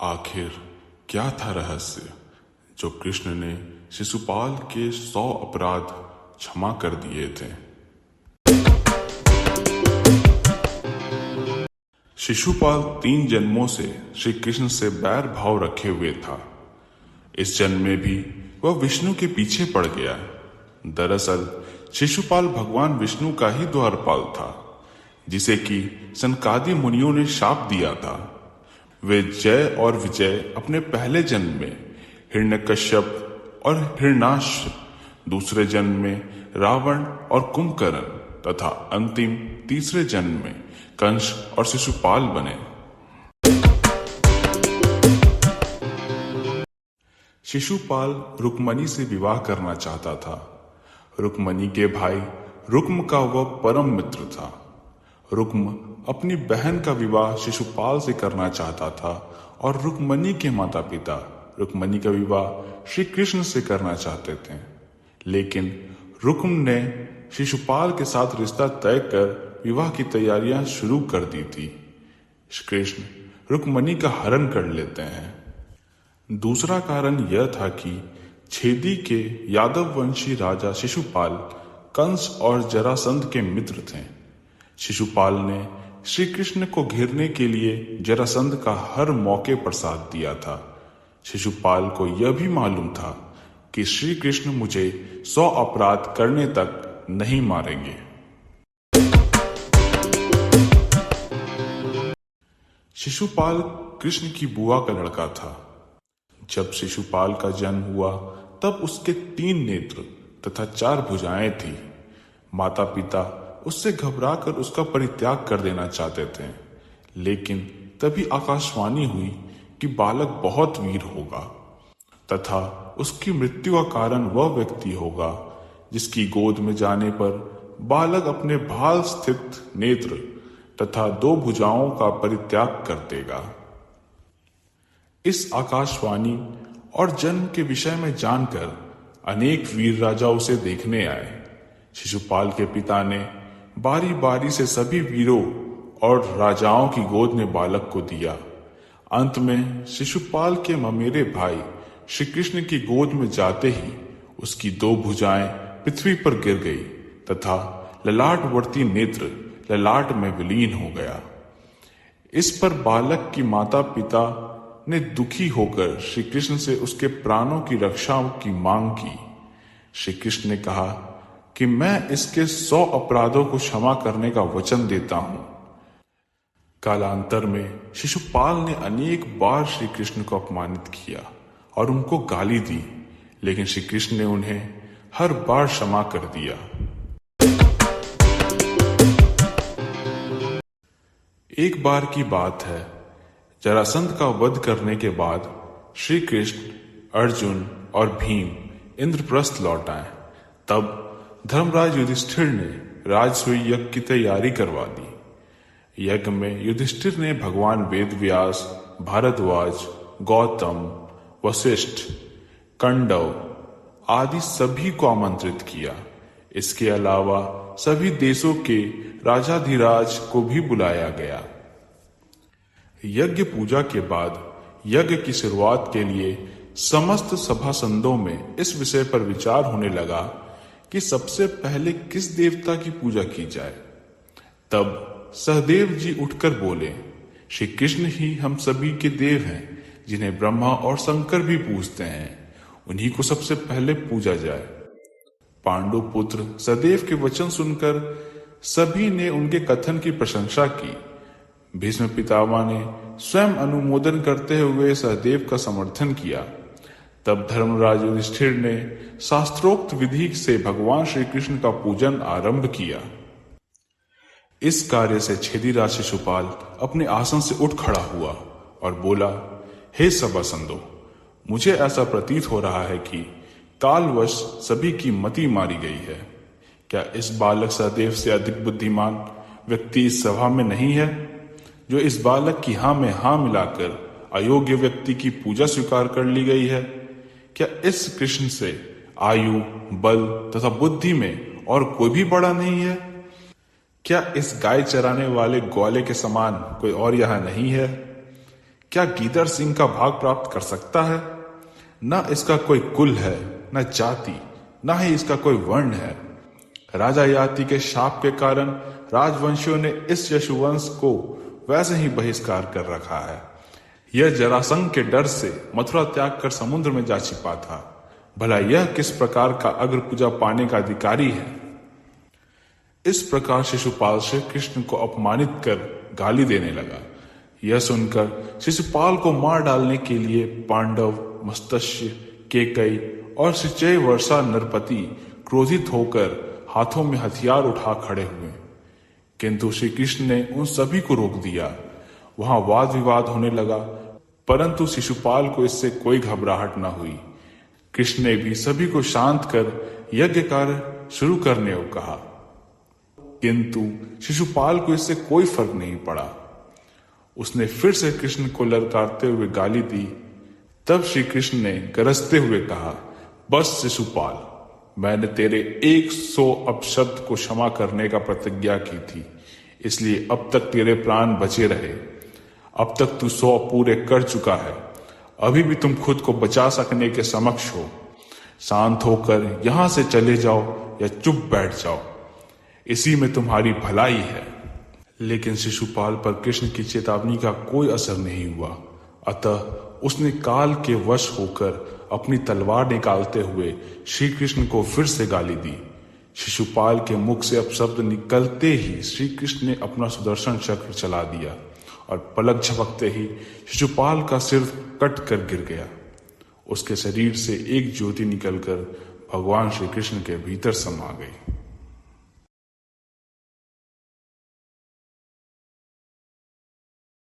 आखिर क्या था रहस्य जो कृष्ण ने शिशुपाल के 100 अपराध क्षमा कर दिए थे। शिशुपाल 3 जन्मों से श्री कृष्ण से बैर भाव रखे हुए था। इस जन्म में भी वह विष्णु के पीछे पड़ गया। दरअसल शिशुपाल भगवान विष्णु का ही द्वारपाल था, जिसे कि सनकादि मुनियों ने शाप दिया था। वे जय और विजय अपने पहले जन्म में हिरण्यकश्यप और हिरण्याक्ष, दूसरे जन्म में रावण और कुंभकर्ण तथा अंतिम तीसरे जन्म में कंस और शिशुपाल बने। शिशुपाल रुक्मणी से विवाह करना चाहता था। रुक्मणी के भाई रुक्म का वह परम मित्र था। रुक्म अपनी बहन का विवाह शिशुपाल से करना चाहता था और रुक्मणी के माता पिता रुक्मणी का विवाह श्री कृष्ण से करना चाहते थे। लेकिन रुक्म ने शिशुपाल के साथ रिश्ता तय कर विवाह की तैयारियां शुरू कर दी थी। श्री कृष्ण रुक्मणी का हरण कर लेते हैं। दूसरा कारण यह था कि छेदी के यादव वंशी राजा शिशुपाल कंस और जरासंध के मित्र थे। शिशुपाल ने श्री कृष्ण को घेरने के लिए जरासंध का हर मौके पर साथ दिया था। शिशुपाल को यह भी मालूम था कि श्री कृष्ण मुझे 100 अपराध करने तक नहीं मारेंगे। शिशुपाल कृष्ण की बुआ का लड़का था। जब शिशुपाल का जन्म हुआ तब उसके 3 नेत्र तथा 4 भुजाएं थी। माता पिता उससे घबराकर उसका परित्याग कर देना चाहते थे, लेकिन तभी आकाशवाणी हुई कि बालक बहुत वीर होगा तथा उसकी मृत्यु का कारण वह व्यक्ति होगा जिसकी गोद में जाने पर बालक अपने भाल स्थित नेत्र तथा 2 भुजाओं का परित्याग कर देगा। इस आकाशवाणी और जन्म के विषय में जानकर अनेक वीर राजा उसे देखने आए। शिशुपाल के पिता ने बारी बारी से सभी वीरों और राजाओं की गोद में बालक को दिया। अंत में शिशुपाल के ममेरे भाई श्री कृष्ण की गोद में जाते ही उसकी 2 भुजाएं पृथ्वी पर गिर गई तथा ललाटवर्ती नेत्र ललाट में विलीन हो गया। इस पर बालक की माता पिता ने दुखी होकर श्री कृष्ण से उसके प्राणों की रक्षा की मांग की। श्री कृष्ण ने कहा कि मैं इसके 100 अपराधों को क्षमा करने का वचन देता हूं। कालांतर में शिशुपाल ने अनेक बार श्री कृष्ण को अपमानित किया और उनको गाली दी, लेकिन श्री कृष्ण ने उन्हें हर बार क्षमा कर दिया। एक बार की बात है, जरासंध का वध करने के बाद श्री कृष्ण, अर्जुन और भीम इंद्रप्रस्थ लौट आए। तब धर्मराज युधिष्ठिर ने राजसूय यज्ञ की तैयारी करवा दी। यज्ञ में युधिष्ठिर ने भगवान वेदव्यास, भारद्वाज, गौतम, वशिष्ठ, कंडव आदि सभी को आमंत्रित किया। इसके अलावा सभी देशों के राजाधिराज को भी बुलाया गया। यज्ञ पूजा के बाद यज्ञ की शुरुआत के लिए समस्त सभासदों में इस विषय पर विचार होने लगा कि सबसे पहले किस देवता की पूजा की जाए। तब सहदेव जी उठकर बोले, श्री कृष्ण ही हम सभी के देव हैं, जिन्हें ब्रह्मा और शंकर भी पूजते हैं। उन्हीं को सबसे पहले पूजा जाए। पांडु पुत्र सहदेव के वचन सुनकर सभी ने उनके कथन की प्रशंसा की। भीष्म पितामह ने स्वयं अनुमोदन करते हुए सहदेव का समर्थन किया। तब धर्मराज युधिष्ठिर ने शास्त्रोक्त विधि से भगवान श्री कृष्ण का पूजन आरंभ किया। इस कार्य से छेदीराज शिशुपाल अपने आसन से उठ खड़ा हुआ और बोला, हे सभासदों, मुझे ऐसा प्रतीत हो रहा है कि कालवश सभी की मति मारी गई है। क्या इस बालक सहदेव से अधिक बुद्धिमान व्यक्ति इस सभा में नहीं है, जो इस बालक की हाँ में हाँ मिलाकर अयोग्य व्यक्ति की पूजा स्वीकार कर ली गई है? क्या इस कृष्ण से आयु, बल तथा बुद्धि में और कोई भी बड़ा नहीं है? क्या इस गाय चराने वाले ग्वाले के समान कोई और यहाँ नहीं है? क्या गीदड़ सिंह का भाग प्राप्त कर सकता है? न इसका कोई कुल है, न जाति, न ही इसका कोई वर्ण है। राजा याति के शाप के कारण राजवंशियों ने इस यशुवंश को वैसे ही बहिष्कार कर रखा है। यह जरासंध के डर से मथुरा त्याग कर समुद्र में जा छिपा था। भला यह किस प्रकार का अग्र पूजा पाने का अधिकारी है? इस प्रकार शिशुपाल श्री कृष्ण को अपमानित कर गाली देने लगा। यह सुनकर शिशुपाल को मार डालने के लिए पांडव, मत्स्य, केकई और सिंचय वर्षा नरपति क्रोधित होकर हाथों में हथियार उठा खड़े हुए, किंतु श्री कृष्ण ने उन सभी को रोक दिया। वहां वाद विवाद होने लगा, परंतु शिशुपाल को इससे कोई घबराहट न हुई। कृष्ण ने भी सभी को शांत कर यज्ञ कार्य शुरू करने को कहा, किंतु शिशुपाल को इससे कोई फर्क नहीं पड़ा। उसने फिर से कृष्ण को ललकारते हुए गाली दी। तब श्री कृष्ण ने गरजते हुए कहा, बस शिशुपाल, मैंने तेरे 100 अपशब्द को क्षमा करने का प्रतिज्ञा की थी, इसलिए अब तक तेरे प्राण बचे रहे। अब तक तू 100 पूरे कर चुका है। अभी भी तुम खुद को बचा सकने के समक्ष हो। शांत होकर यहां से चले जाओ या चुप बैठ जाओ, इसी में तुम्हारी भलाई है। लेकिन शिशुपाल पर कृष्ण की चेतावनी का कोई असर नहीं हुआ। अतः उसने काल के वश होकर अपनी तलवार निकालते हुए श्री कृष्ण को फिर से गाली दी। शिशुपाल के मुख से अपशब्द निकलते ही श्री कृष्ण ने अपना सुदर्शन चक्र चला दिया और पलक झपकते ही शिशुपाल का सिर कट कर गिर गया। उसके शरीर से एक ज्योति निकलकर भगवान श्री कृष्ण के भीतर समा गई।